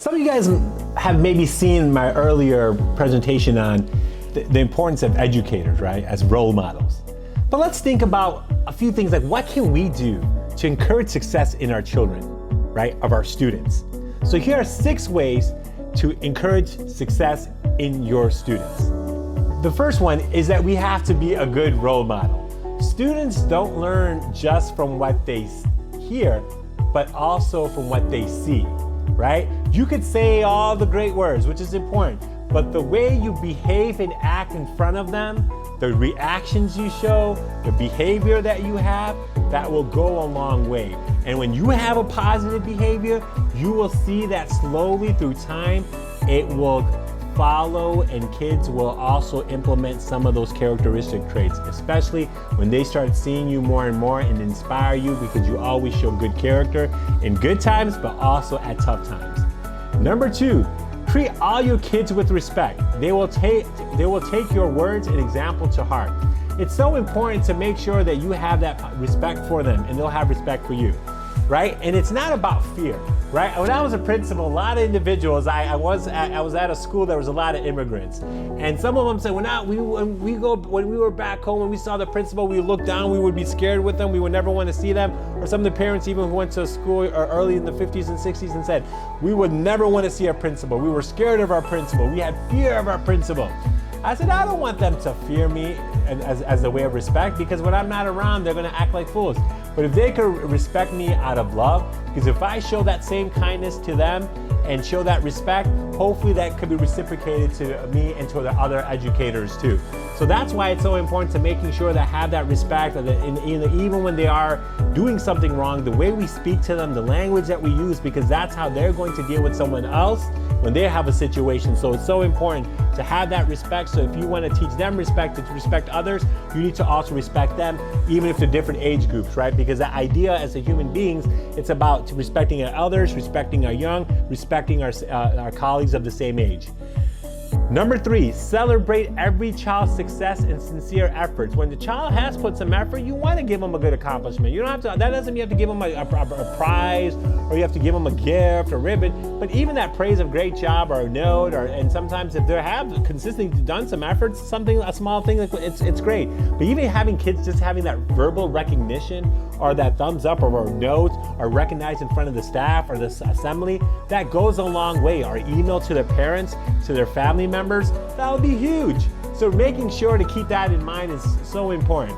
Some of you guys have maybe seen my earlier presentation on the importance of educators, right, as role models. But let's think about a few things like what can we do to encourage success in our children, right, of our students. So here are 6 ways to encourage success in your students. The first one is that we have to be a good role model. Students don't learn just from what they hear, but also from what they see, right? You could say all the great words, which is important, but the way you behave and act in front of them, the reactions you show, the behavior that you have, that will go a long way. And when you have a positive behavior, you will see that slowly through time, it will follow, and kids will also implement some of those characteristic traits, especially when they start seeing you more and more and inspire you, because you always show good character in good times, but also at tough times. Number 2, treat all your kids with respect. They will take your words and example to heart. It's so important to make sure that you have that respect for them and they'll have respect for you, right? And it's not about fear, right? When I was a principal, a lot of individuals, I was at a school, there was a lot of immigrants. And some of them said, when we were back home, when we saw the principal, we looked down, we would be scared with them, we would never want to see them. Or some of the parents even who went to school early in the 50s and 60s and said, we would never want to see our principal. We were scared of our principal. We had fear of our principal. I said, I don't want them to fear me as a way of respect, because when I'm not around, they're gonna act like fools. But if they could respect me out of love, because if I show that same kindness to them and show that respect, hopefully that could be reciprocated to me and to the other educators too. So that's why it's so important to making sure that have that respect, that even when they are doing something wrong, the way we speak to them, the language that we use, because that's how they're going to deal with someone else when they have a situation. So it's so important to have that respect. So if you want to teach them respect, to respect others, you need to also respect them, even if they're different age groups, right? Because the idea as a human beings, it's about respecting our elders, respecting our young, respecting our colleagues of the same age. Number 3, celebrate every child's success and sincere efforts. When the child has put some effort, you want to give them a good accomplishment. You don't have to, that doesn't mean you have to give them a prize, or you have to give them a gift or ribbon, but even that praise of great job or a note, and sometimes if they have consistently done some efforts, a small thing, it's great. But even having kids just having that verbal recognition, or that thumbs up, or a note, or recognized in front of the staff or the assembly, that goes a long way. Or email to their parents, to their family members, that would be huge. So making sure to keep that in mind is so important.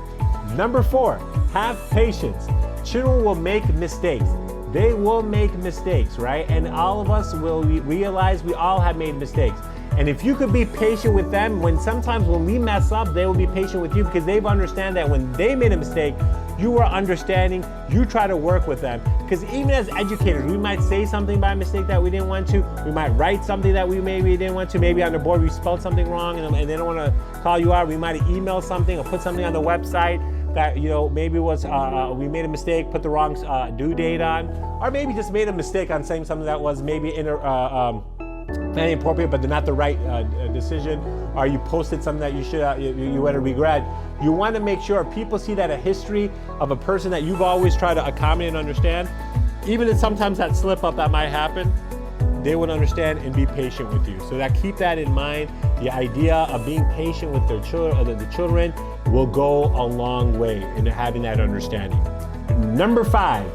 Number 4, have patience. Children will make mistakes. They will make mistakes, right? And all of us will realize we all have made mistakes. And if you could be patient with them, sometimes when we mess up, they will be patient with you, because they understand that when they made a mistake, you are understanding, you try to work with them. Because even as educators, we might say something by mistake that we didn't want to. We might write something that we maybe didn't want to. Maybe on the board we spelled something wrong and they don't want to call you out. We might email something or put something on the website that, maybe was we made a mistake, put the wrong due date on, or maybe just made a mistake on saying something that was maybe very appropriate, but not the right decision, or you posted something that you would have regret. You want to make sure people see that a history of a person that you've always tried to accommodate and understand, even if sometimes that slip up that might happen, they would understand and be patient with you. So that keep that in mind. The idea of being patient with their children, the children, will go a long way in having that understanding. Number 5,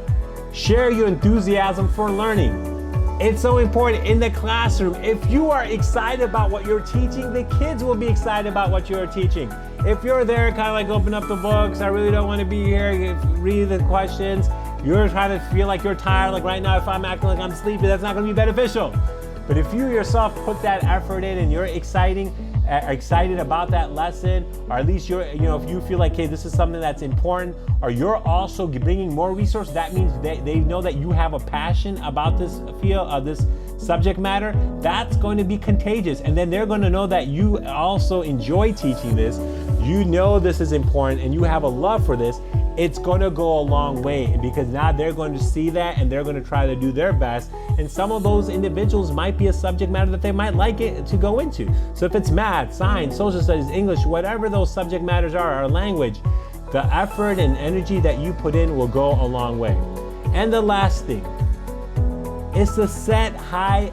share your enthusiasm for learning. It's so important in the classroom. If you are excited about what you're teaching, the kids will be excited about what you're teaching. If you're there kind of like open up the books, I really don't want to be here, read the questions, you're trying to feel like you're tired, like right now if I'm acting like I'm sleepy, that's not going to be beneficial. But if you yourself put that effort in and you're excited about that lesson, or at least if you feel like, hey, this is something that's important, or you're also bringing more resources, that means they know that you have a passion about this field, this subject matter. That's going to be contagious, and then they're going to know that you also enjoy teaching this. You know this is important, and you have a love for this. It's going to go a long way, because now they're going to see that and they're going to try to do their best. And some of those individuals might be a subject matter that they might like it to go into. So if it's math, science, social studies, English, whatever those subject matters are, or language, the effort and energy that you put in will go a long way. And the last thing, is to set high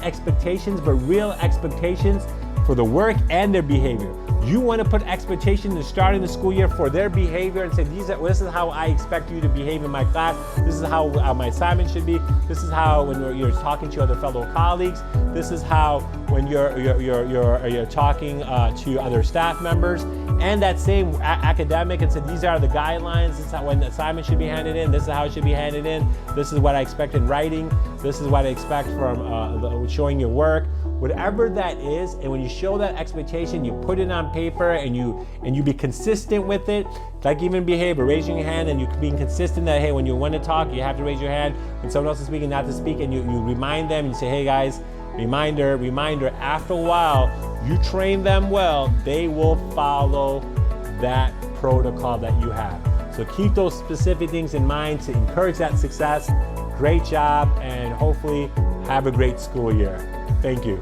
expectations, but real expectations for the work and their behavior. You want to put expectations in starting the school year for their behavior and say, this is how I expect you to behave in my class. This is how my assignment should be. This is how when you're talking to other fellow colleagues. This is how when you're talking to other staff members. And that same academic and said, these are the guidelines. This is how when the assignment should be handed in. This is how it should be handed in. This is what I expect in writing. This is what I expect from showing your work. Whatever that is, and when you show that expectation, you put it on paper and you be consistent with it. Like even behavior, raising your hand and you being consistent that, hey, when you want to talk, you have to raise your hand. When someone else is speaking, not to speak, and you remind them, you say, hey guys, reminder. After a while, you train them well, they will follow that protocol that you have. So keep those specific things in mind to encourage that success. Great job, and hopefully have a great school year. Thank you.